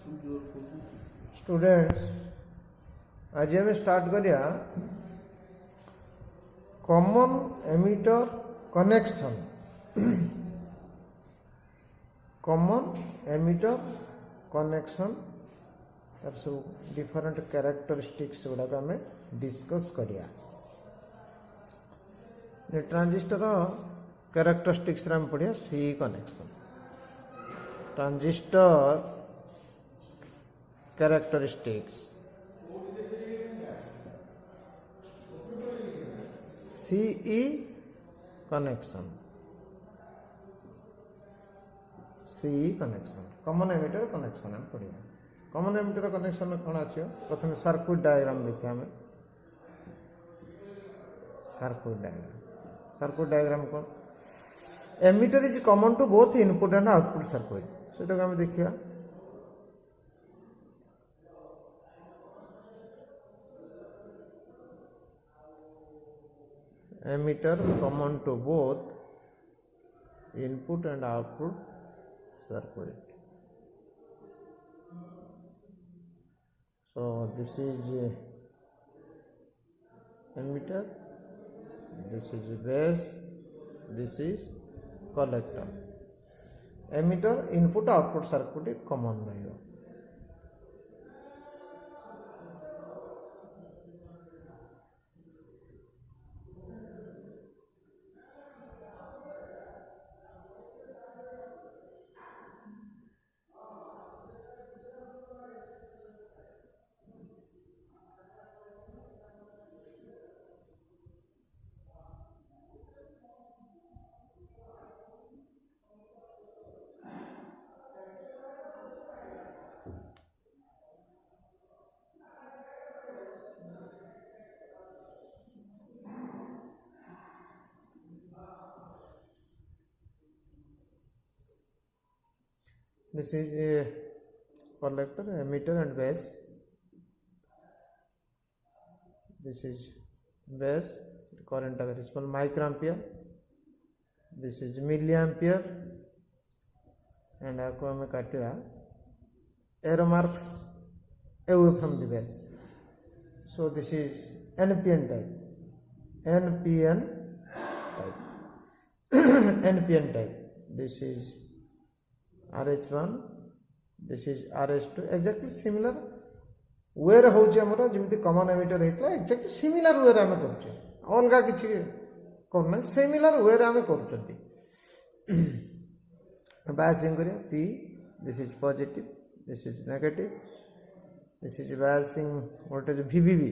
Students आज आम start करिया common emitter connection common emitter connection तार सब डिफरेंट कैरेक्टरिस्टिक्स गुड़ाक आम डिस्कस करिया ट्रांजिस्टर कैरेक्टरिस्टिक्स आम पढ़िया C connection transistor characteristics CE connection common emitter connection हम पढ़िया common emitter connection कौन अच्छे प्रथम सर्किट डायग्राम देखिए हमें सर्किट डायग्राम कौन emitter is common to both input and output circuit सेटा हमें देखिए emitter common to both input and output circuit. So this is emitter, this is base, this is collector. Emitter input output circuit common रहेगा. This is a collector, emitter and base. This is base, current very small microampere. This is milliampere and आपको हमें काटिया arrow marks away from the base. So this is NPN type. NPN type. This is RH1, this is RH2, exactly similar way रे होची हमरा जेमिति common emitter हेतला exactly similar way रे हम करछे अलगा किछि करना सिमिलर वे रे हम करछंती बायसिंग करिया P this is positive, this is negative, this is biasing voltage VBB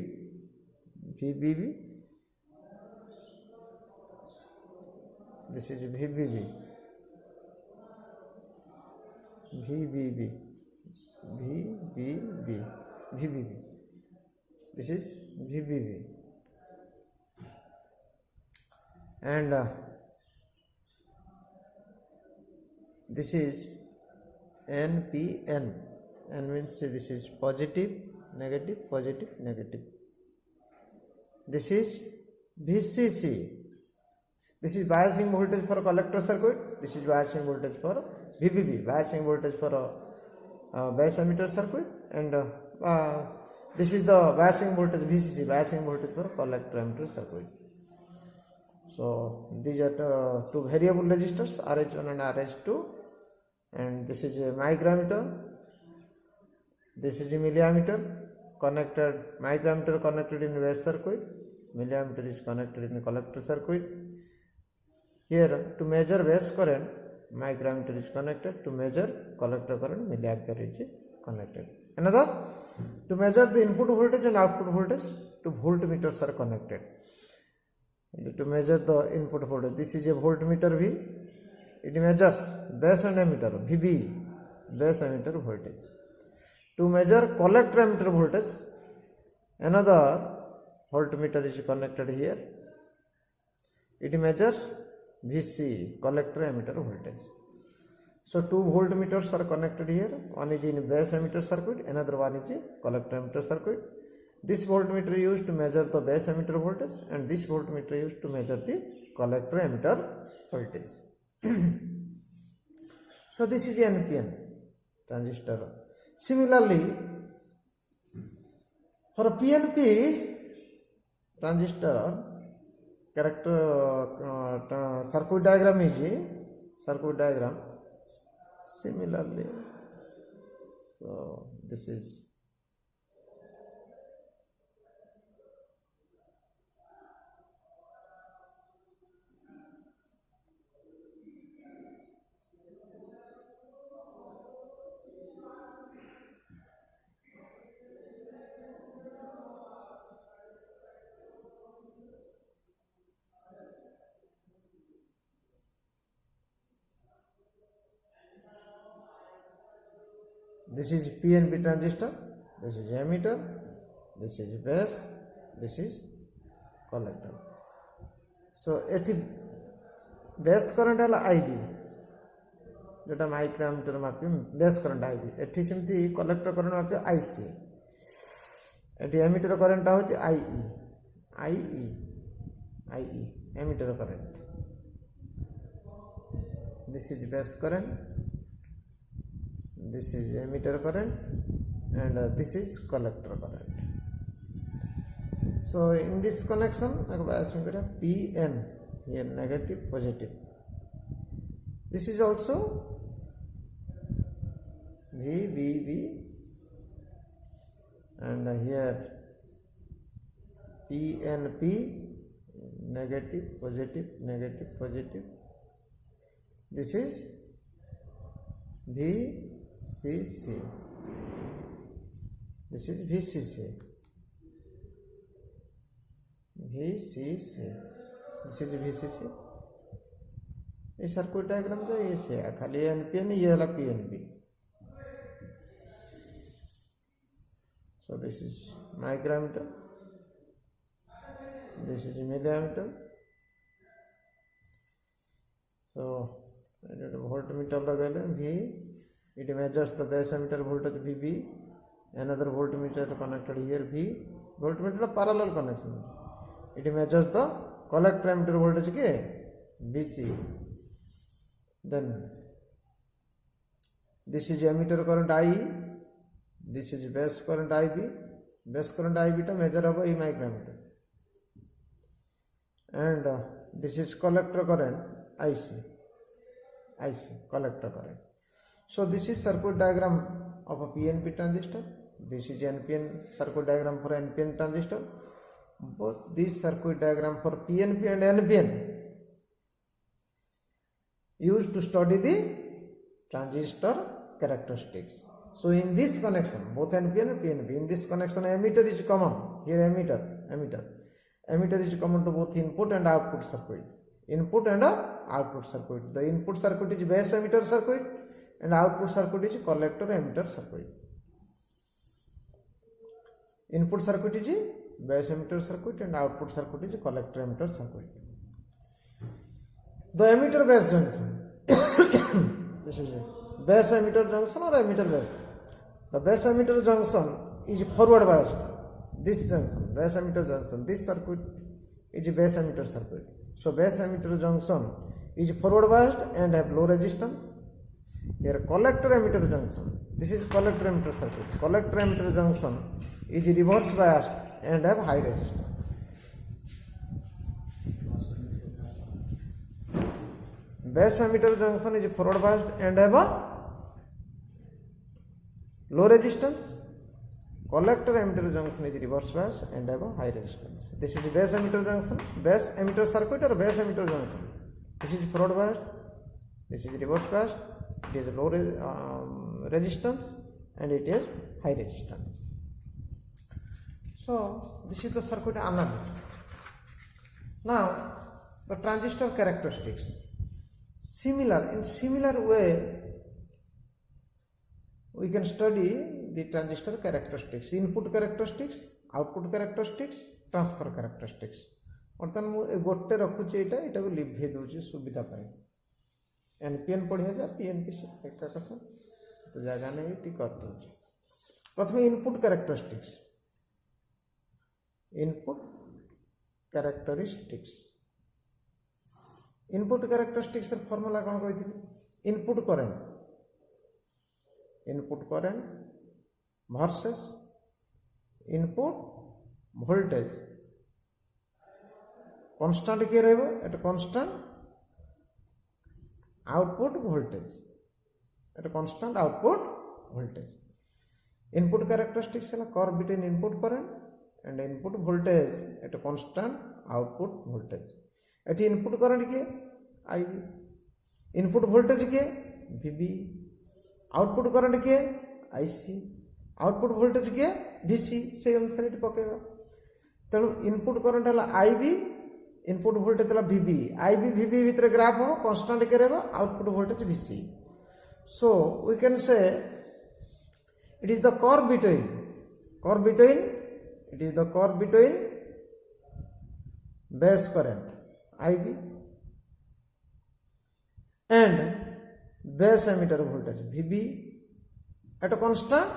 this is VBB this is VBB and this is NPN. N means this is positive negative. This is VCC. This is biasing voltage for collector circuit. This is biasing voltage for VBB, biasing voltage for base emitter circuit, and this is the biasing voltage VCC, biasing voltage for collector emitter circuit. So these are two variable resistors RH1 and RH2, and this is a micrometer, this is a milliammeter connected, micrometer connected in base circuit, milliammeter is connected in collector circuit. Here to measure base current micrometer is connected, to measure collector current milliampere is connected. Another, to measure the input voltage and output voltage, two voltmeters are connected. And to measure the input voltage, this is a voltmeter V, it measures base and emitter VB, base emitter voltage. To measure collector emitter voltage, another voltmeter is connected here, it measures VC, collector emitter voltage. So two voltmeters are connected here. One is in base emitter circuit, another one is in collector emitter circuit. This voltmeter used to measure the base emitter voltage, and this voltmeter used to measure the collector emitter voltage. So this is NPN transistor. Similarly, for PNP transistor character circuit diagram is circuit diagram. Similarly, so this is PNP transistor, this is emitter, this is base, this is collector. So eighty base current है IB जोटा micrometer मापी base current IB eighty सेमती collector current मापी IC eighty emitter current होची IE emitter current this is base current this is emitter current and this is collector current. So in this connection PN here negative positive, this is also VBB and here PNP negative positive negative positive, this is VCC, this is VCC, this is VCC. ये circuit diagram जो ये से खाली NPN ये वाला PNP. So this is micrometer, this is millimeter. So voltmeter लगाले V, it measures the base emitter voltage VB. Another voltmeter connected here V. Voltmeter parallel connection. It measures the collector emitter voltage के BC. Then this is emitter current I, this is base current IB. Base current IB to measure of a micrometer. And this is collector current IC collector current. So this is circuit diagram of a PNP transistor. This is NPN circuit diagram for NPN transistor. Both these circuit diagram for PNP and NPN used to study the transistor characteristics. So in this connection, both NPN and PNP, in this connection emitter is common. Here emitter is common to both input and output circuit. Input and output circuit. The input circuit is base emitter circuit and output circuit is collector emitter circuit. Input circuit is base emitter circuit and output circuit is collector emitter circuit. The emitter base junction, this is a base emitter junction or emitter base. The base emitter junction is forward biased. This junction, base emitter junction, this circuit is base emitter circuit. So base emitter junction is forward biased and have low resistance. Here collector emitter junction, this is collector emitter circuit. Collector emitter junction is reverse biased and have high resistance. Base emitter junction is forward biased and have a low resistance. Collector emitter junction is reverse biased and have a high resistance. This is base emitter junction, base emitter circuit or base emitter junction. This is forward biased, this is reverse biased, it is low resistance and it is high resistance. So this is the circuit analysis. Now the transistor characteristics. In similar way, we can study the transistor characteristics, input characteristics, output characteristics, transfer characteristics. बर्तमान मुझे गोटे रखुचे यहाँ को live दूसरी सुविधा पाई NPN पढ़िया जा PNP एक कथा तो जगह नहीं टी कर दूसरी. प्रथम input characteristics. Input characteristics formula कौन कही? Input current versus input voltage constant किए रहेगा at constant output voltage at constant output voltage. Input characteristics है curve between input current and input voltage at a constant output voltage. एटी input current किए IB, input voltage किए VB, output current किए IC, output voltage किए VC से अनुसार ये पकेगा. तेणु इनपुट करंट है IB, इनपुट वोल्टेज है VB, IB VB भितर ग्राफ हो कांस्टेंट के रहेगा output voltage VC. So we can say it is the curve between it is the curve between base current IB and base emitter voltage VB at a constant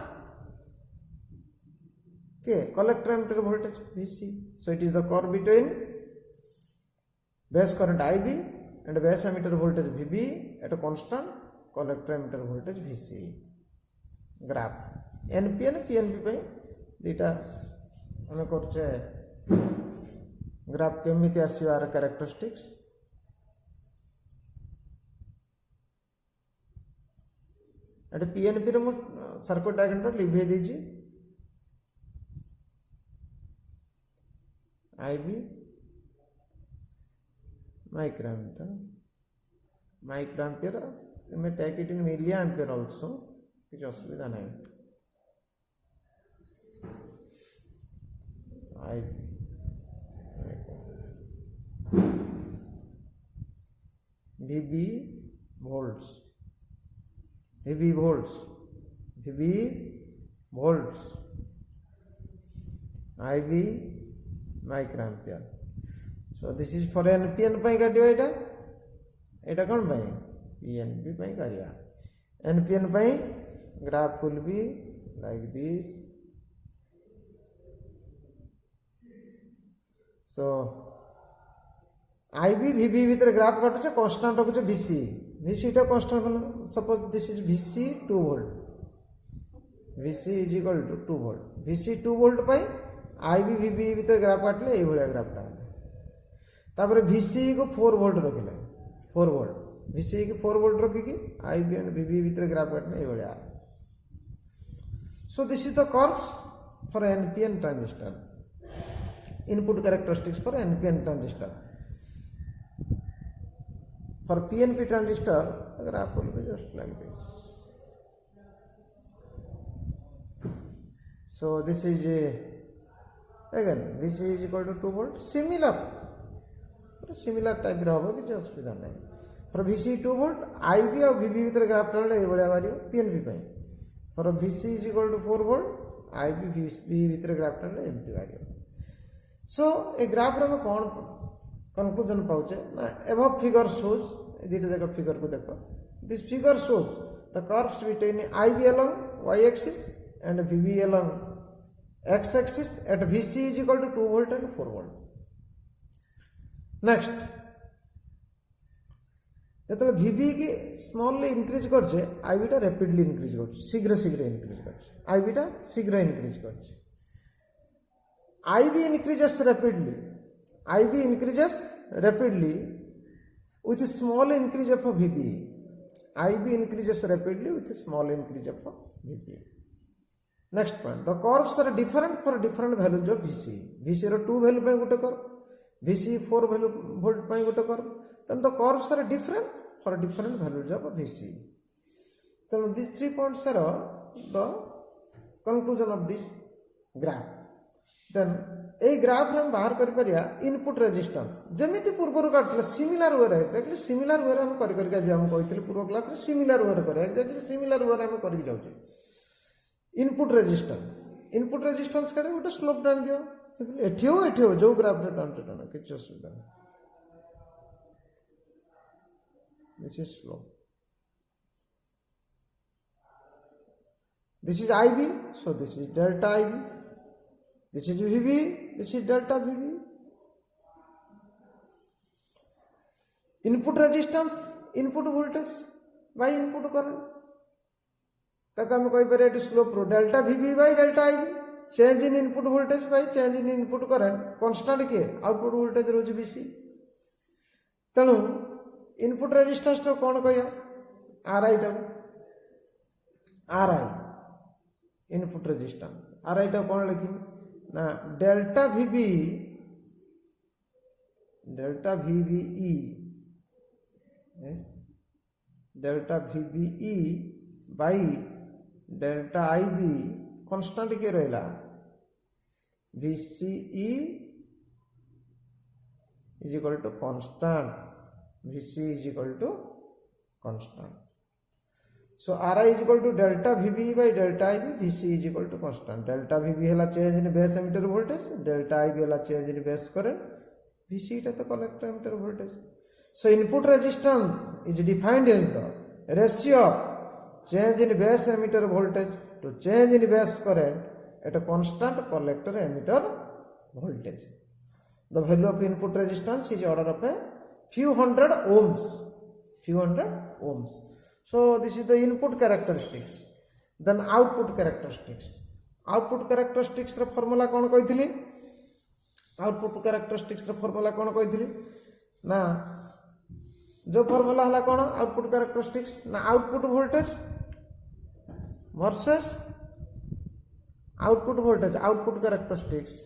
collector emitter voltage VC. So it is the curve between base current IB and base emitter voltage VB at a constant collector emitter voltage VC. Graph NPN PNP पे दीटा आम कर graph केमिति आसवार characteristics. एट PNP रे circuit diagram लिभे देजी IB microampere may take it in milli ampere also किसी असुविधा नहीं. VB volts, VB volts, VB volts, IB microampere. So this is for NPN पाई का डिवाइडर, एटा कौन पाई PNP पाई करिया. NPN पाई graph will be like this. So IB VB भितर graph काटुचे कांस्टेंट रखुचे VC, VC टा कांस्टेंट कल suppose this is VC 2 volt, VC is equal to 2 volt, VC 2 volt पाई IB VB भितर ग्राफ काटले ए भलिया ग्राफटा. तापर VC को 4 वोल्ट रखिले 4 वोल्ट, VC को 4 वोल्ट रखिकी IB एंड VB भितर ग्राफ काटले ए भलिया. So this is the curves for NPN transistor, input characteristics for NPN transistor. For PNP transistor the graph will be just like this. So this is again VC is equal to 2 volt, similar type रे होबो कि असुविधा नहीं. For VC 2 volt IB और VB भितर graph टाले ए भलिया बारियो PNP पई. For VC is equal to 4 volt IB VB भितर ग्राफ टाले एमती बारियो. सो ए ग्राफ रे कौन कंक्लूजन पाउचे ना एबव फिगर शोज दीटा जगह फिगर को देखो. This figure shows the curves between IB along y axis and VB along x axis at VC is equal to 2 volt and 4 volt. Next जो VB की स्मॉलली increase करछे IB टा rapidly increase करछे, शीघ्र increase करछे, IB टा शीघ्र increase करछे. IB increases rapidly with a small increase of VB. IB increases rapidly with a small increase of VB. Next point, the curves are different for different values of VC. VC row 2 value पे गोटे curve, VC 4 value volt पे गोटे curve. Then the curves are different for different values of VC. So these 3 points are the conclusion of this graph. Then a graph हम बाहर कर परिया input resistance जेमिति पूर्व काटला similar way रे actually similar way रे हम कर कर के हम कहितले पूर्व क्लास रे सिमिलर वे रे करे एक्चुअली सिमिलर वे रे हम कर जाउछे. इनपुट रेजिस्टेंस करे गोटे स्लोप डान दियो एठियो जो ग्राफ रे डान किछ असुविधा नहीं. This is slope, this is IB, so this is delta IB. This is VB, this is delta VB. Input resistance, input voltage by input current. ताको आम कहीपर स्लोप रो delta VB by delta IB change in input voltage by change in input current constant किए output voltage रोज BC तेणु input resistance तो कौन कह आर आई टाक R I input resistance R I टाक कौन लिखी ना delta VBE delta VBE by delta IB constant के रहा VCE is equal to constant VC is equal to constant so RI is equal to delta VB by delta IB VC is equal to constant delta VB है change in base emitter voltage delta IB है change in base current VC is the collector emitter voltage so input resistance is defined as the ratio of change in base emitter voltage to change in base current at a constant collector emitter voltage. The value of input resistance is order of a few hundred ohms. So this is the input characteristics. Then output characteristics. Output characteristics ର formula कौन କହିଥିଲି? Output characteristics ର formula कौन କହିଥିଲି? ना जो formula हला कौन output characteristics ना output voltage versus output voltage output characteristics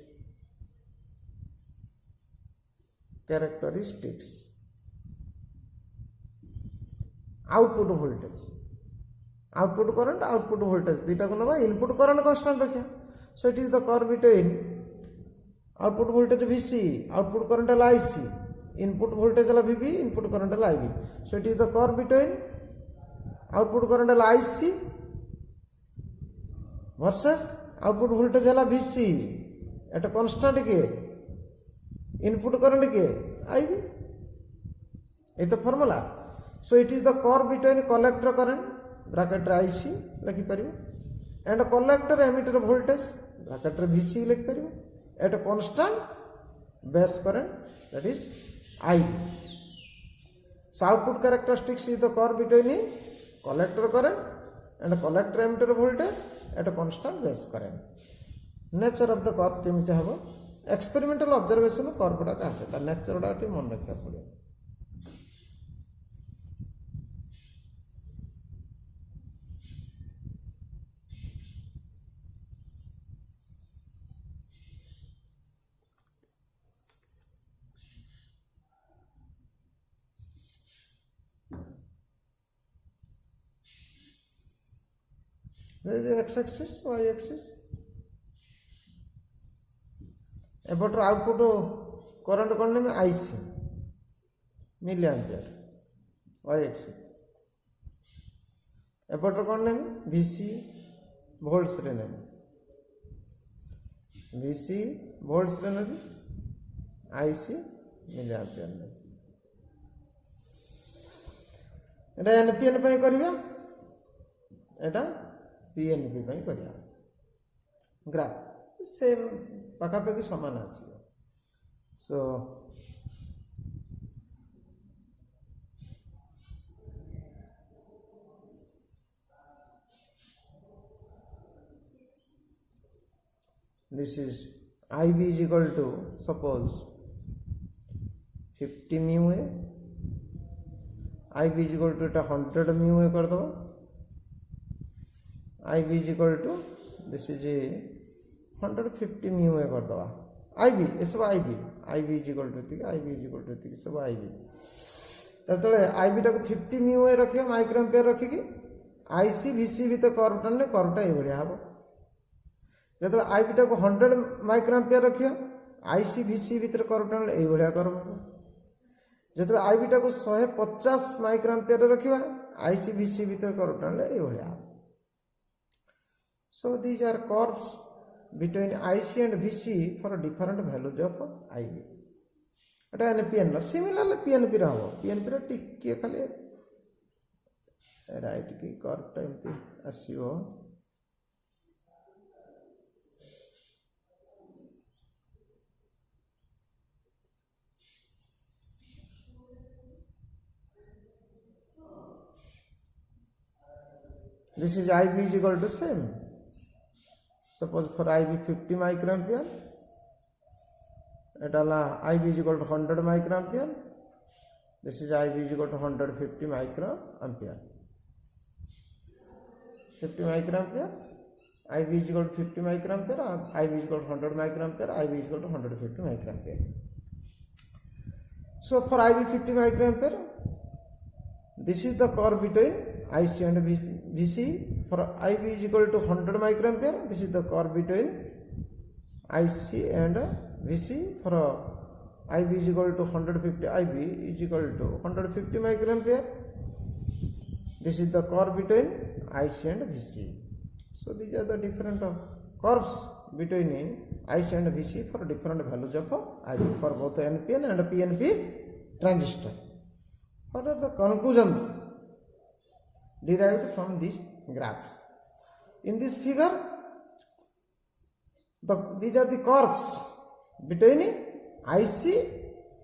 output voltage output current output voltage dita ko naba input current constant rakha so it is the curve between output voltage VC output current IC input voltage VB input current IB so it is the curve between output current IC versus output voltage है VC at constant के input current के IB ये तो formula so it is the curve between collector current bracket IC लिखि परिबो and collector emitter voltage bracket VC लिखि परिबो at constant base current that is IB so output characteristics is the curve between collector current and collector emitter voltage at a constant base current nature of the curve केमिति हबो experimental observation curve डा आसे ता nature डा T मन रखा पड़े There is x-axis, y-axis. About output current कौन में IC milliampere y-axis. About कौन में VC volts रे में VC volts रे में IC milliampere में. एटा NPN पे करिया एटा PNP ପାଇଁ କରିବା ଗ୍ରାଫ ସେମ୍ ପାଖାପାଖି ସମାନ ଆସିବ show this is IB is equal to suppose 50 mu है IB is equal to 100 mu है कर दो IB is equal to this is a 150 mu है कर दवा IB ये सब IB is equal to IB is equal to सब IB तब IB टाको 50 mu है रखिए माइक्रो एम्पियर रखिए IC VC भी तो कर्वटा ये बढ़िया हम जो IB टाको 100 माइक्रो एम्पियर रखिए IC VC भीतर कर्वटा ये बढ़िया कर्व जो IB टाको 150 माइक्रो एम्पियर रखिए IC VC भीतर कर्वटा ये बढ़िया So these are curves between IC and VC for different values of IB. Etah NPN La similarly PNP रा हो PNP रा टिके खाली राइट की कर्व टाइम पे आसीओ this is IB is equal to same. Suppose for IB 50 microampere, it IB is equal to 100 microampere. This is IB is equal to 150 microampere. 50 microampere, IB is equal to 50 microampere, IB is equal to 100 microampere, IB is equal to 150 microampere. So for IB 50 microampere, this is the curve between IC and VC. For IB is equal to 100 microampere, this is the curve between IC and VC. For IB is equal to 150, IB is equal to 150 microampere. This is the curve between IC and VC. So these are the different curves between IC and VC for different values of IB for both NPN and PNP transistor. What are the conclusions derived from these graphs? In this figure, these are the curves between IC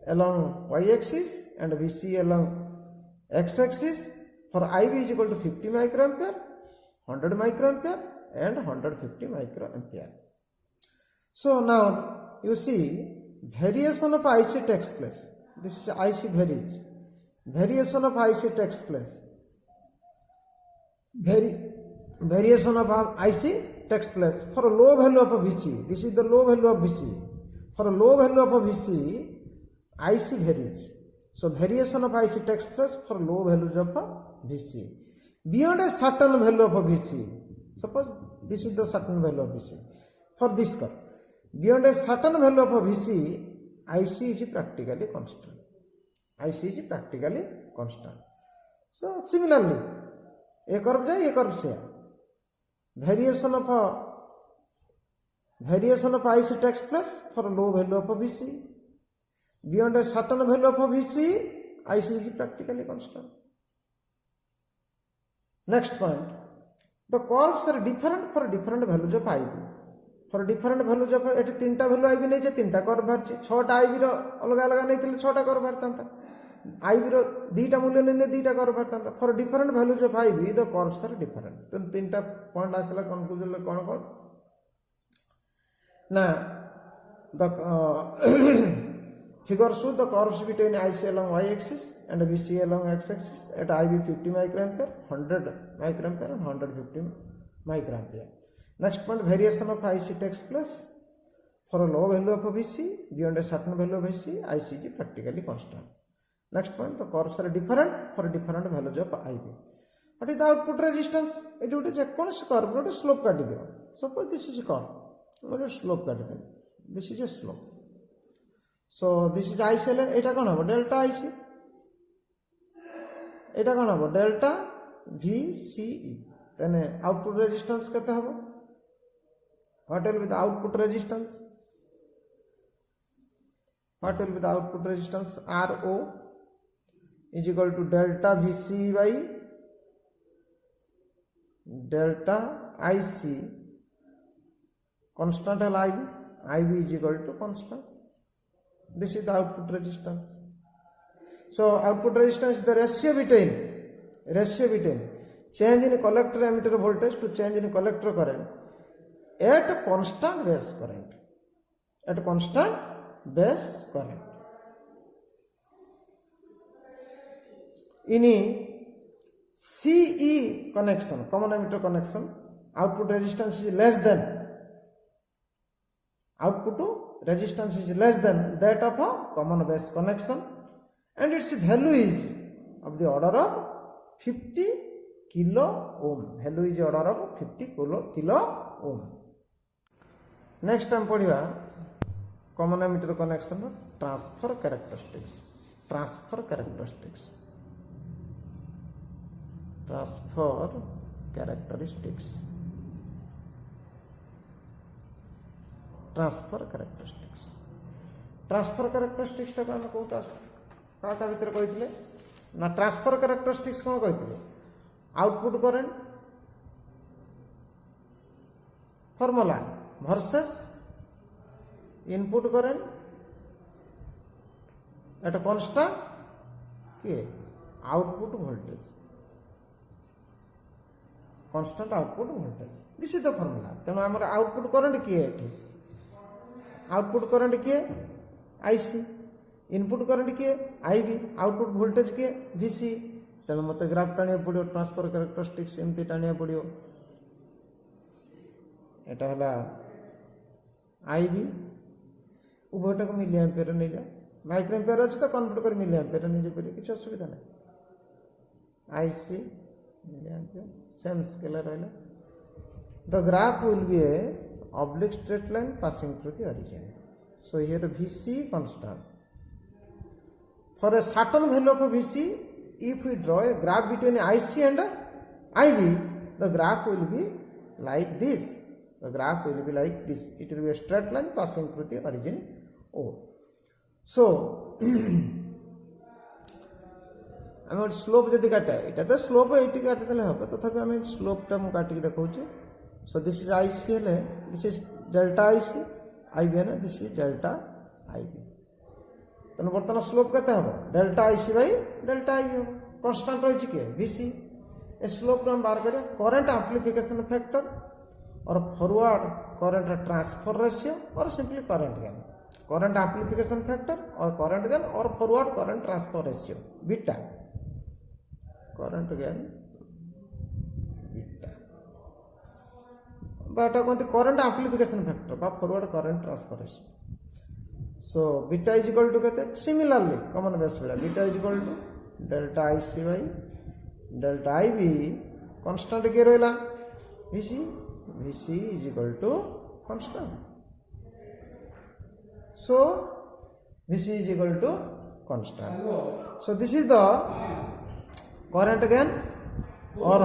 along y-axis and VC along x-axis. For IB is equal to 50 microampere, 100 microampere and 150 microampere. So now you see variation of IC takes place. This is IC varies. Variation of IC takes place. Variation of IC takes place for a low value of VC. This is the low value of VC. For a low value of VC, IC varies. So variation of IC takes place for low values of VC. Beyond a certain value of VC, suppose this is the certain value of VC. For this curve, beyond a certain value of VC, IC is practically constant. IC is practically constant. So similarly, a curve jai, a curve share. Variation of IC takes place for a low value of VC. Beyond a certain value of VC, IC is practically constant. Next point, the curves are different for different values of IB. For different values of it, 3टा value IB नहीं है, 3टा curve बाहर 6टा IB रो अलग अलग नहीं थे, 6टा curve बाहर था IB रो 2टा मूल्य नहीं है, 2टा curve बाहर था. For different values of IB, the curves are different. तो 3टा point आसला conclusion ले कौन कौन? Now the figure shows the curves between IC along y-axis and VC along x-axis at IB 50 microampere, 100 microampere and 150 microampere. Next point, variation of IC takes place for a low value of VC. Beyond a certain value of VC, IC is practically constant. Next point, the curves are different for different values of IB. What is the output resistance? It would be a constant curve, not a slope cut. Suppose this is a curve, not a slope cut. This is a slope. So this is IC, এটা কোন হবে delta IC, এটা কোন হবে delta VCE. Then output resistance কত হবে? What will be the output resistance? What will be the output resistance? RO is equal to delta VC by delta IC. Constant है IB. IB is equal to constant. This is the output resistance. So output resistance is the ratio between change in collector emitter voltage to change in collector current at constant base current. At constant base current. In CE connection, common emitter connection, output resistance is less than that of a common base connection, and its value is of the order of 50 kilo ohm. Value is the order of 50 kilo ohm. Next time पढ़िया common emitter connection transfer characteristics. Transfer characteristics. Transfer characteristics टा हम कोटा काटा भीतर कहितले ना transfer characteristics कोन कहितले output current formula versus input current at constant के output voltage constant output voltage. This is the formula. तेणु आमर आउटपुट करंट किए एठी आउटपुट करंट किए IC इनपुट करंट किए IB आउटपुट वोल्टेज किए VC तेणु मत ग्राफ टाणिया पड़ो ट्रांसफर कैरेक्टरिस्टिक्स एमती टाणिया पड़ो एटा हला IB उभयटा को मिली एम्पियर नहीं जा माइक्रो एम्पियर अच्छे तो कन्वर्ट कर मिली एम्पियर नहीं जापर किसी असुविधा नहीं IC milli ampere same scalar रहा the graph will be a oblique straight line passing through the origin. So here VC constant. For a certain value of VC, if we draw a graph between IC and IB, the graph will be like this. The graph will be like this. It will be a straight line passing through the origin O. So, आम slope जदि काटा यहाँ तो slope ये काटिदेले हम तथापि आम स्लोपटा मुझे काटिक देखा. So this is IC हेले this is delta IC IB है ना this is delta IB. तेना बर्तमान स्लोप केते हम delta IC by delta IB हम कांस्टेंट रही किए VC. ए स्लोप रो हम बाहर करिया करंट एम्प्लीफिकेशन फैक्टर और फॉरवर्ड करंट ट्रांसफर रेशियो और simply current gain. Current amplification factor और करंट गेन और forward current transfer ratio beta current gain beta बाटा कहते करंट एम्प्लीफिकेशन फैक्टर बा forward current transfer ratio. So beta is equal to कहते similarly common base बेला beta is equal to delta IC by delta IB constant के रहला VC VC is equal to constant. So VC is equal to constant. So this is the current gain or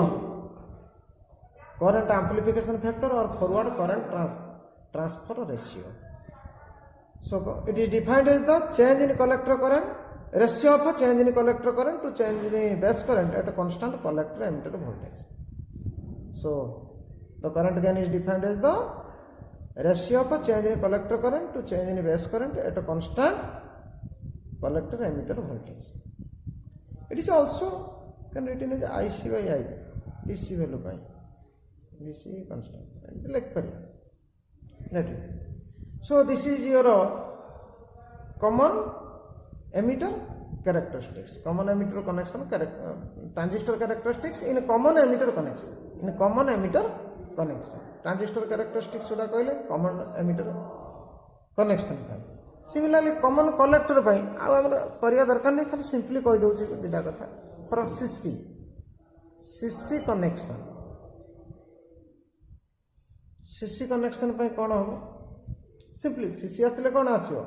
current amplification factor or forward current transfer ratio. So it is defined as the change in collector current ratio of change in collector current to change in base current at a constant collector emitter voltage. So the current gain is defined as the ratio of change in collector current to change in base current at a constant collector emitter voltage. It is also can written as IC by IB, DC value by DC constant. Like that. So this is your common emitter characteristics, common emitter connection, transistor characteristics in a common emitter connection. In a common emitter connection, transistor characteristics should have common emitter connection. Similarly, common collector by our Paria Darkan can simply call the Didakata for CC connection. CC connection by Kono simply CC as Leconasio.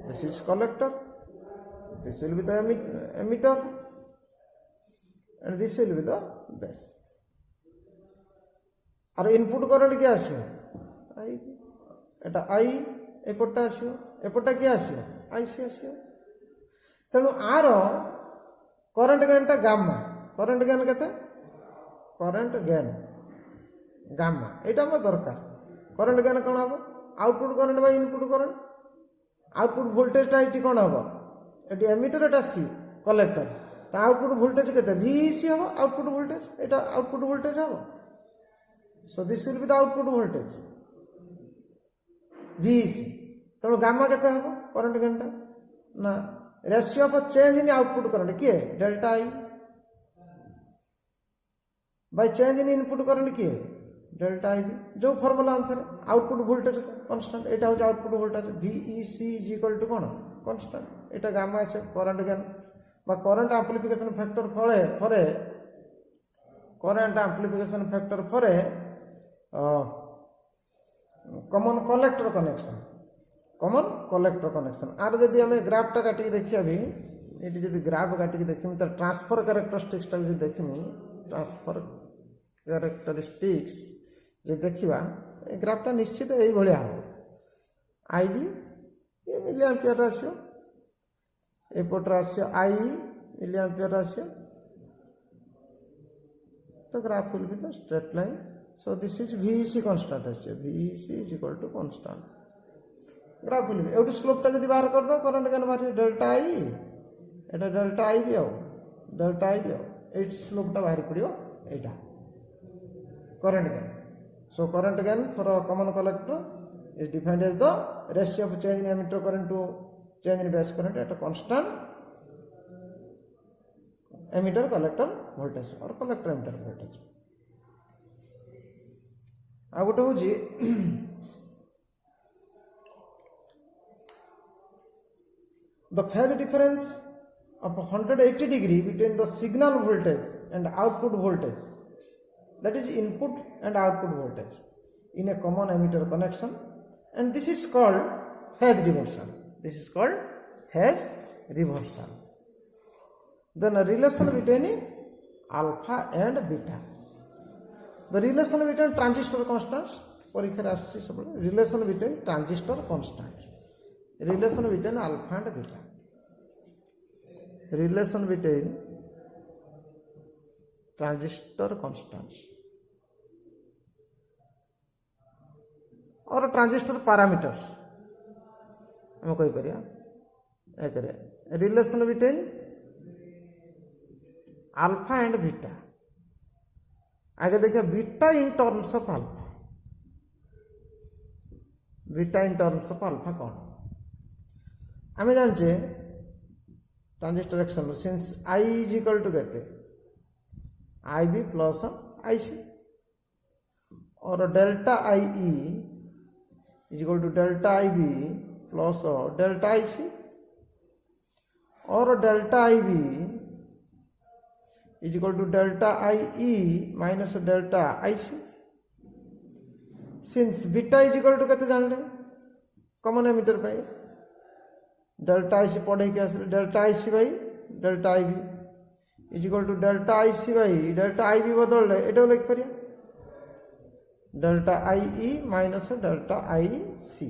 This is collector, this will be the emitter, and this will be the base. Our input current क्या आसियो I Etah I एपटा आसियो एपटा क्या आसियो IC आसियो तेणु are current gain टा gamma current gain केते current gain gamma एटा हम दरकार current gain कोन हबो output current by input current output voltage टा eighty कोन हबो एटी एमिटर एटा C कलेक्टर तो आउटपुट वोल्टेज केते VC हबो आउटपुट वोल्टेज एटा आउटपुट वोल्टेज हबो. So this will be the output voltage VC. तेणु गामा केते हबो करंट गेन टा ना ratio of change in output current किए delta I by change in input current किए डेल्टा IB. जो फॉर्मूला आंसर आउटपुट वोल्टेज कांस्टेंट एटा हो output voltage VEC is equal to कोन कांस्टेंट एटा गामा से करंट गेन बा करंट एम्प्लीफिकेशन फैक्टर फरे करंट एम्प्लीफिकेशन फैक्टर फरे कॉमन कलेक्टर कनेक्शन आर जदि आम ग्राफटा काटिक देखिया भी ये जब ग्राफ काटिक देखी तो ट्रांसफर कैरेक्टरिस्टिक्स देखी ट्रांसफर कैरेक्टरिस्टिक्स जो देखा ग्राफटा निश्चित यही भाया हम IB ये मिली एम्पियर आसियो एपटर आसियो I मिली एम्पियर आसियो तो graph will be the straight line. So this is VEC constant आसियो VEC is equal to constant. Graph will be एवढी स्लोपटा जदि बाहर कर दो करंट गेन बाहर डेल्टा I एटा डेल्टा IB आओ डेल्टा IB आओ एट स्लोपटा बाहर पड़ो एटा current gain. So current gain for a common collector is defined as the ratio of change in emitter current to change in base current at a constant emitter collector voltage or collector emitter voltage. आ गोटे हूँ the phase difference of 180 degree between the signal voltage and output voltage, that is input and output voltage in a common emitter connection, and this is called phase reversal. This is called phase reversal. Then a relation between alpha and beta. The relation between transistor constants, relation between transistor constants, relation between alpha and beta, relation between transistor constants और transistor parameters हम कही पारिया relation between alpha and beta. आगे देखिए beta in terms of alpha. Beta in terms of alpha कौन आम जाने transistor action since I is equal to कहते I B plus I C और delta I E is equal to delta I B plus delta I C और delta I B is equal to delta I E minus delta I C. Since beta is equal to कहते जान ले common emitter पे delta I C पढ़े के आस delta I C by delta I B is equal to delta I C by delta I B बदल ये लिख पारिया delta I E minus delta I C.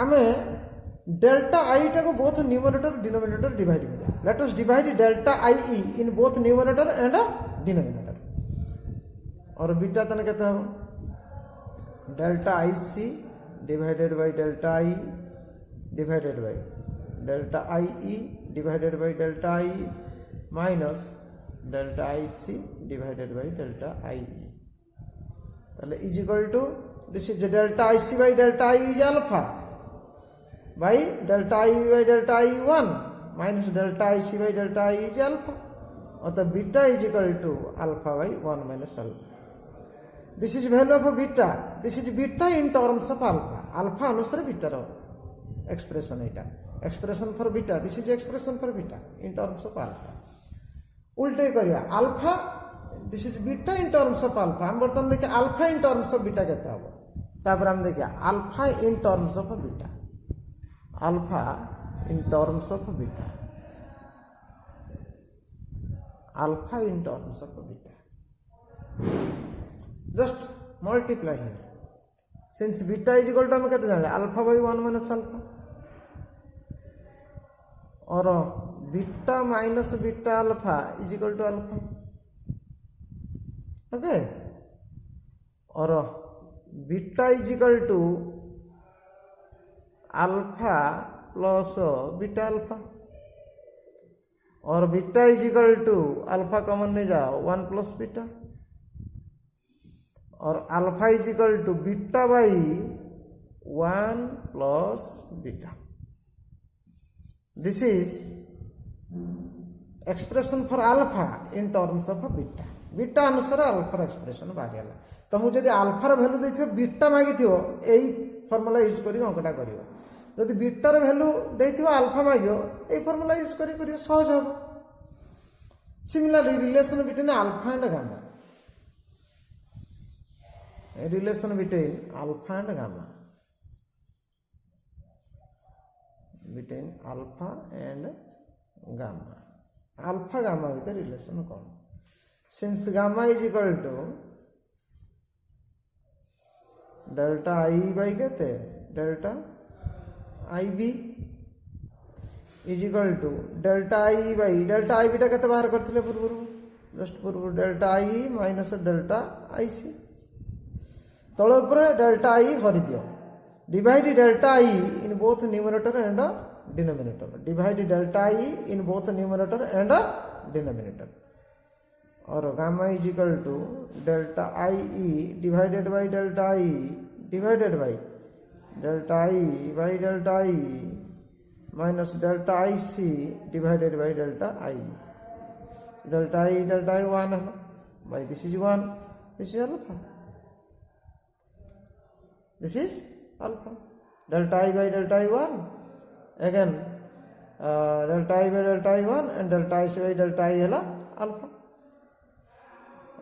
आमे डेल्टा आई टाको बोथ न्यूमरेटर डिनोमिनेटर डिवाइड करिया. Let us divide delta I E in both numerator and denominator. और beta तने कहते हो delta I C divided by delta I divided by delta I E divided by delta I minus delta I C divided by delta I E. ताहले is equal to this is delta I C by delta I is alpha by delta I by delta I 1 minus delta I C by delta I is alpha. अतः beta is equal to alpha by 1 minus alpha. This is value of beta. This is beta in terms of alpha. Alpha अनुसार beta row expression Etah expression for beta. This is expression for beta in terms of alpha. उल्टे करिया alpha this is beta in terms of alpha. हम बर्तमान देखिए alpha in terms of beta केते हबो. तापर हम देखिए alpha in terms of beta. Alpha in terms of beta. Alpha in terms of beta. Just multiply here. Since beta is equal to हम केते जाने अल्फा बाय 1 माइनस अल्फा और beta minus beta alpha is equal to alpha. Okay. और beta is equal to alpha plus beta alpha और beta is equal to alpha common ले जाओ 1 plus beta और alpha is equal to beta by 1 plus beta. This is expression for alpha in terms of beta. Beta अनुसार अल्फार expression बाहरी है. तुमको जब अल्फार भैल्यू देथियो बीटा मागी थियो एई फॉर्मूला यूज करी अंकटा करियो. जदि बीटार भैल्यू देथियो अल्फा मागियो एई फॉर्मूला यूज करी करियो सहज हो. Similarly relation between alpha and gamma. Relation between alpha and gamma. Between alpha and gamma. Alpha gamma with relation कौन. Since gamma is equal to delta I by कहते delta I B is equal to delta I by delta I beta कहते बाहर करते पूर्व just पूर्व delta I minus delta I C. तल delta I हरि दियो divide delta I in both numerator and denominator. Divide delta I in both numerator and denominator. Or gamma is equal to delta IE divided by delta I divided by delta I by delta I minus delta IC divided by delta I. Delta I 1 by this is 1. This is alpha. This is alpha. Delta I by delta I 1. Again, delta I by delta I 1 and delta IC by delta I alpha.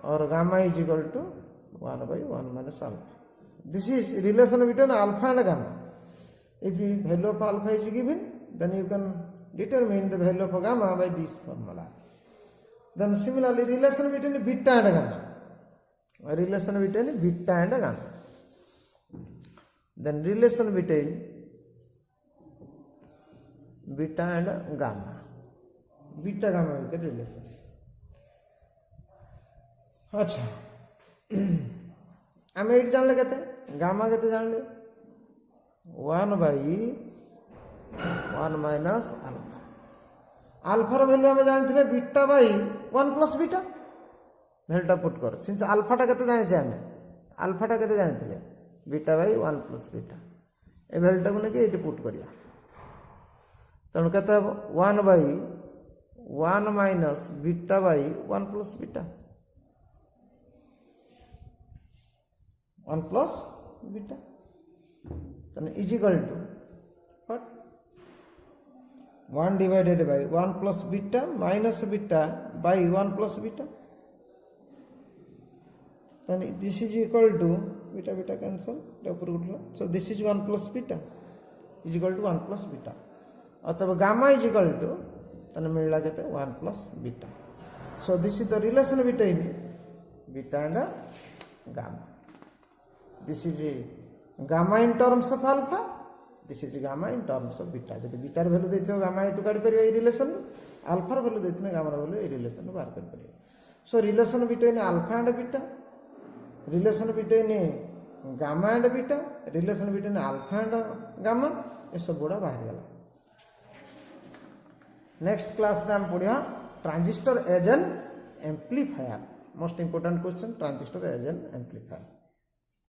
Or gamma is equal to 1 by 1 minus alpha. This is relation between alpha and gamma. If the value of alpha is given, then you can determine the value of gamma by this formula. Then similarly, relation between beta and gamma. Relation between beta and gamma. Then relation between beta and gamma. Beta gamma with the relation. अच्छा आम ये जान ले कहते gamma कहते जान ले 1 by 1 minus alpha. Alpha value आम जानते बीटा by 1 plus बीटा वैल्यूटा पुट कर सिंस अल्फाटा कहते जाने आम अल्फाटा कहते जानते बीटा by 1 plus बीटा ए वैल्यूटा को लेके ये पुट करिया तेणु कहते 1 by 1 minus beta by 1 plus beta 1 plus beta then is equal to what 1 divided by 1 plus beta minus beta by 1 plus beta, then this is equal to beta cancel, so this is 1 plus beta is equal to 1 plus beta अथवा gamma is equal to then मिलना कहते 1 plus beta. So this is the relation between beta and gamma. This is gamma in terms of alpha, this is gamma in terms of beta. जब beta value देते हो gamma इटू काट परियो ये relation, alpha value देते हैं gamma value ये relation बाहर कर परियो. So relation between alpha and beta, relation between gamma and beta, relation between alpha and gamma ये सब बड़ा बाहर गया. Next class में हम पढ़िया transistor as an amplifier. Most important question, transistor as an amplifier.